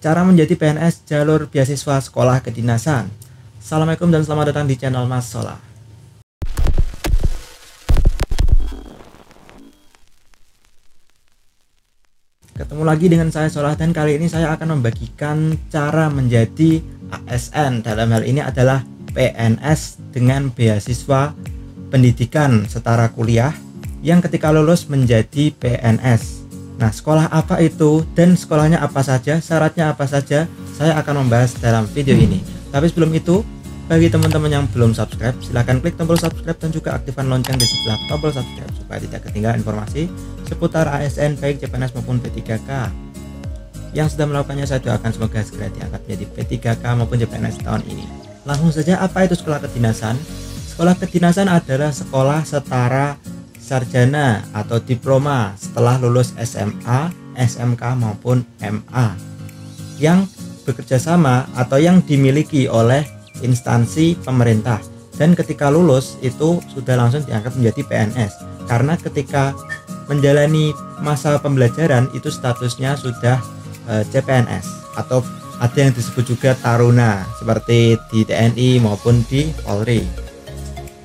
Cara menjadi PNS jalur beasiswa sekolah kedinasan. Assalamualaikum dan selamat datang di channel Mas Solah. Ketemu lagi dengan saya Solah, dan kali ini saya akan membagikan cara menjadi ASN. Dalam hal ini adalah PNS dengan beasiswa pendidikan setara kuliah yang ketika lulus menjadi PNS. Nah, sekolah apa itu dan sekolahnya apa saja, syaratnya apa saja, saya akan membahas dalam video ini. Tapi sebelum itu, bagi teman-teman yang belum subscribe, silahkan klik tombol subscribe dan juga aktifkan lonceng di sebelah tombol subscribe supaya tidak ketinggalan informasi seputar ASN baik CPNS maupun P3K. Yang sudah melakukannya saya doakan semoga segera diangkat menjadi P3K maupun CPNS tahun ini. Langsung saja, apa itu sekolah kedinasan? Sekolah kedinasan adalah sekolah setara sarjana atau diploma setelah lulus SMA, SMK maupun MA yang bekerja sama atau yang dimiliki oleh instansi pemerintah, dan ketika lulus itu sudah langsung diangkat menjadi PNS karena ketika menjalani masa pembelajaran itu statusnya sudah CPNS atau ada yang disebut juga taruna seperti di TNI maupun di Polri.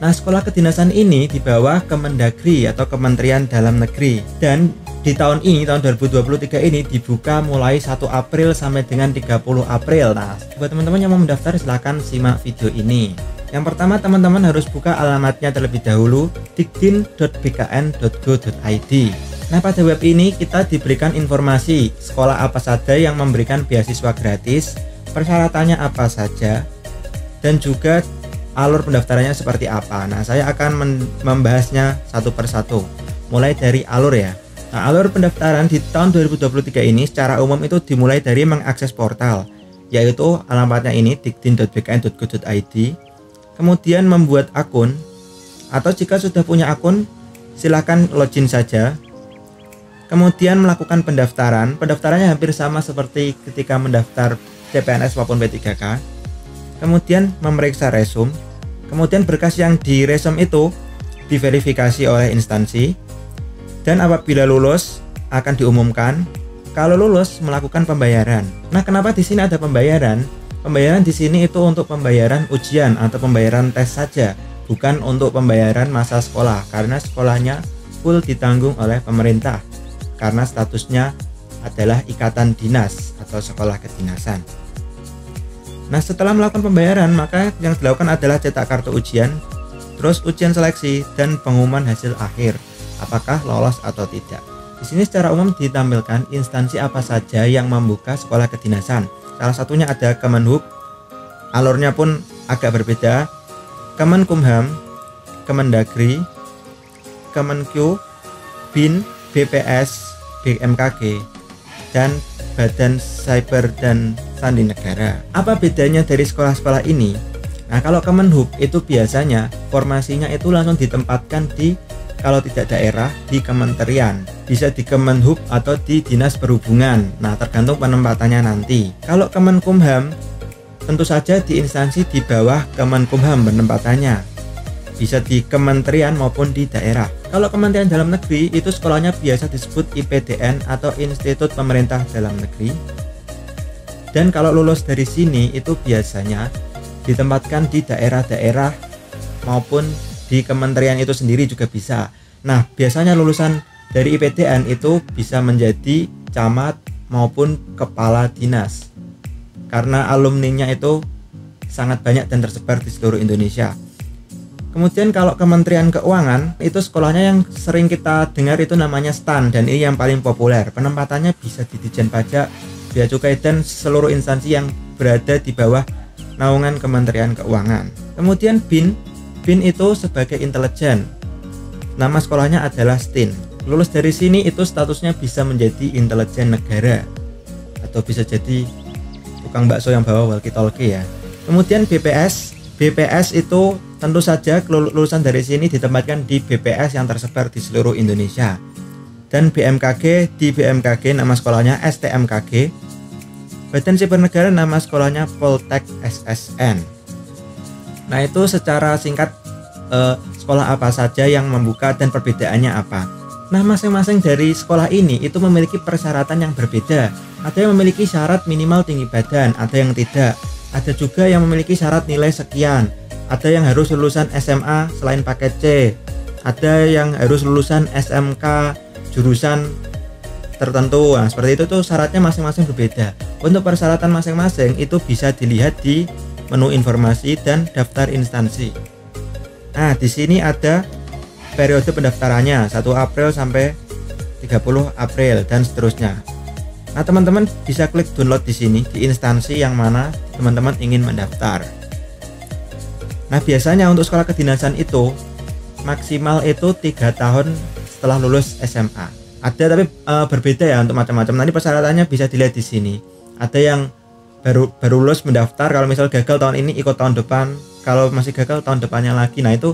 Nah, sekolah kedinasan ini di bawah Kemendagri atau Kementerian Dalam Negeri, dan di tahun ini, tahun 2023 ini dibuka mulai 1 April sampai dengan 30 April. Nah, buat teman-teman yang mau mendaftar silahkan simak video ini. Yang pertama, teman-teman harus buka alamatnya terlebih dahulu, dikdin.bkn.go.id. Nah, pada web ini kita diberikan informasi sekolah apa saja yang memberikan beasiswa gratis, persyaratannya apa saja, dan juga alur pendaftarannya seperti apa. Nah, saya akan membahasnya satu persatu. Mulai dari alur ya. Nah, alur pendaftaran di tahun 2023 ini secara umum itu dimulai dari mengakses portal, yaitu alamatnya ini dikdin.bkn.go.id. Kemudian membuat akun, atau jika sudah punya akun silahkan login saja. Kemudian melakukan pendaftaran. Pendaftarannya hampir sama seperti ketika mendaftar CPNS maupun P3K. Kemudian memeriksa resume, kemudian berkas yang di resume itu diverifikasi oleh instansi, dan apabila lulus akan diumumkan. Kalau lulus melakukan pembayaran. Nah, kenapa di sini ada pembayaran? Pembayaran di sini itu untuk pembayaran ujian atau pembayaran tes saja, bukan untuk pembayaran masa sekolah, karena sekolahnya full ditanggung oleh pemerintah karena statusnya adalah ikatan dinas atau sekolah kedinasan. Nah, setelah melakukan pembayaran, maka yang dilakukan adalah cetak kartu ujian, terus ujian seleksi, dan pengumuman hasil akhir, apakah lolos atau tidak. Di sini secara umum ditampilkan instansi apa saja yang membuka sekolah kedinasan. Salah satunya ada Kemenhub, alurnya pun agak berbeda, Kemenkumham, Kemendagri, Kemenq, BIN, BPS, BMKG, dan Badan Cyber dan Sandi Negara. Apa bedanya dari sekolah-sekolah ini? Nah, kalau Kemenhub itu biasanya formasinya itu langsung ditempatkan di, kalau tidak daerah, di kementerian. Bisa di Kemenhub atau di Dinas Perhubungan. Nah, tergantung penempatannya nanti. Kalau Kemenkumham, tentu saja di instansi di bawah Kemenkumham penempatannya. Bisa di kementerian maupun di daerah. Kalau Kementerian Dalam Negeri itu sekolahnya biasa disebut IPDN atau Institut Pemerintah Dalam Negeri. Dan kalau lulus dari sini itu biasanya ditempatkan di daerah-daerah maupun di kementerian itu sendiri juga bisa. Nah, biasanya lulusan dari IPDN itu bisa menjadi camat maupun kepala dinas, karena alumninya itu sangat banyak dan tersebar di seluruh Indonesia. Kemudian kalau Kementerian Keuangan itu sekolahnya yang sering kita dengar itu namanya STAN, dan ini yang paling populer. Penempatannya bisa di Ditjen Pajak, Bea Cukai, dan seluruh instansi yang berada di bawah naungan Kementerian Keuangan. Kemudian BIN itu sebagai intelijen. Nama sekolahnya adalah STIN. Lulus dari sini itu statusnya bisa menjadi intelijen negara atau bisa jadi tukang bakso yang bawa walkie-talkie ya. Kemudian BPS itu tentu saja lulusan dari sini ditempatkan di BPS yang tersebar di seluruh Indonesia. Dan BMKG, di BMKG nama sekolahnya STMKG. Badan Cyber Negara nama sekolahnya Poltek SSN. Nah, itu secara singkat sekolah apa saja yang membuka dan perbedaannya apa. Nah, masing-masing dari sekolah ini itu memiliki persyaratan yang berbeda. Ada yang memiliki syarat minimal tinggi badan, ada yang tidak. Ada juga yang memiliki syarat nilai sekian. Ada yang harus lulusan SMA selain paket C. Ada yang harus lulusan SMK jurusan tertentu. Nah, seperti itu tuh syaratnya masing-masing berbeda. Untuk persyaratan masing-masing itu bisa dilihat di menu informasi dan daftar instansi. Nah, di sini ada periode pendaftarannya 1 April sampai 30 April dan seterusnya. Nah, teman-teman bisa klik download di sini di instansi yang mana teman-teman ingin mendaftar. Nah, biasanya untuk sekolah kedinasan itu maksimal itu 3 tahun setelah lulus SMA. Ada tapi berbeda ya untuk macam-macam. Nanti persyaratannya bisa dilihat di sini. Ada yang baru lulus mendaftar, kalau misal gagal tahun ini ikut tahun depan, kalau masih gagal tahun depannya lagi. Nah, itu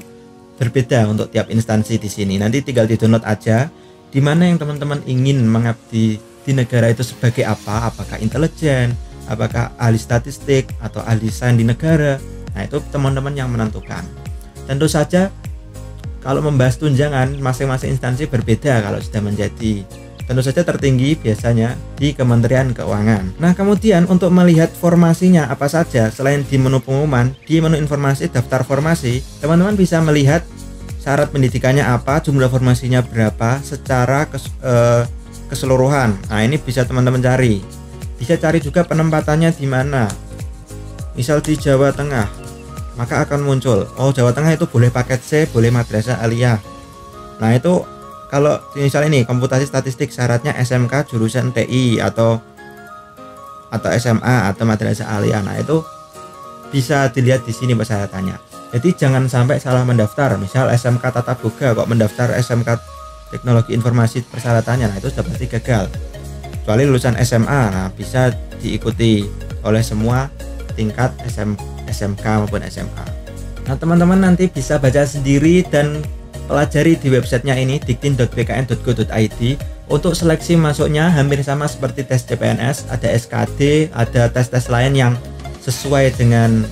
berbeda untuk tiap instansi di sini. Nanti tinggal di-download aja di mana yang teman-teman ingin mengabdi di negara itu sebagai apa, apakah intelijen, apakah ahli statistik atau ahli sains di negara. Nah, itu teman-teman yang menentukan. Tentu saja kalau membahas tunjangan masing-masing instansi berbeda. Kalau sudah menjadi tentu saja tertinggi biasanya di Kementerian Keuangan. Nah, kemudian untuk melihat formasinya apa saja selain di menu pengumuman, di menu informasi daftar formasi, teman-teman bisa melihat syarat pendidikannya apa, jumlah formasinya berapa secara keseluruhan. Nah, ini bisa teman-teman cari. Bisa cari juga penempatannya di mana. Misal di Jawa Tengah, maka akan muncul, oh Jawa Tengah itu boleh paket C, boleh madrasah aliyah. Nah, itu kalau misalnya ini komputasi statistik syaratnya SMK jurusan TI atau SMA atau madrasah aliyah. Nah, itu bisa dilihat di sini persyaratannya. Jadi jangan sampai salah mendaftar. Misal SMK Tata Boga kok mendaftar SMK Teknologi Informasi persyaratannya, nah itu sudah pasti gagal. Kecuali lulusan SMA, nah bisa diikuti oleh semua tingkat SMK maupun SMA. Nah, teman-teman nanti bisa baca sendiri dan pelajari di websitenya ini diktin.bkn.go.id. Untuk seleksi masuknya hampir sama seperti tes CPNS, ada SKD, ada tes-tes lain yang sesuai dengan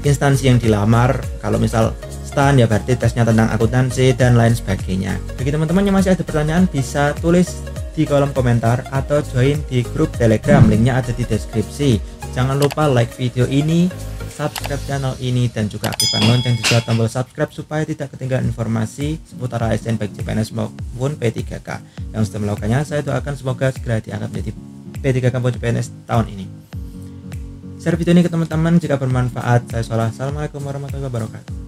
instansi yang dilamar. Kalau misal STAN ya berarti tesnya tentang akuntansi dan lain sebagainya. Bagi teman-teman yang masih ada pertanyaan bisa tulis di kolom komentar atau join di grup Telegram, linknya ada di deskripsi. Jangan lupa like video ini, subscribe channel ini, dan juga aktifkan lonceng di sebelah tombol subscribe supaya tidak ketinggalan informasi seputar ASN baik CPNS maupun P3K. Yang sudah melakukannya saya doakan semoga segera diangkat menjadi P3K maupun CPNS tahun ini. Share video ini ke teman-teman jika bermanfaat. Saya Sholah. Assalamualaikum warahmatullahi wabarakatuh.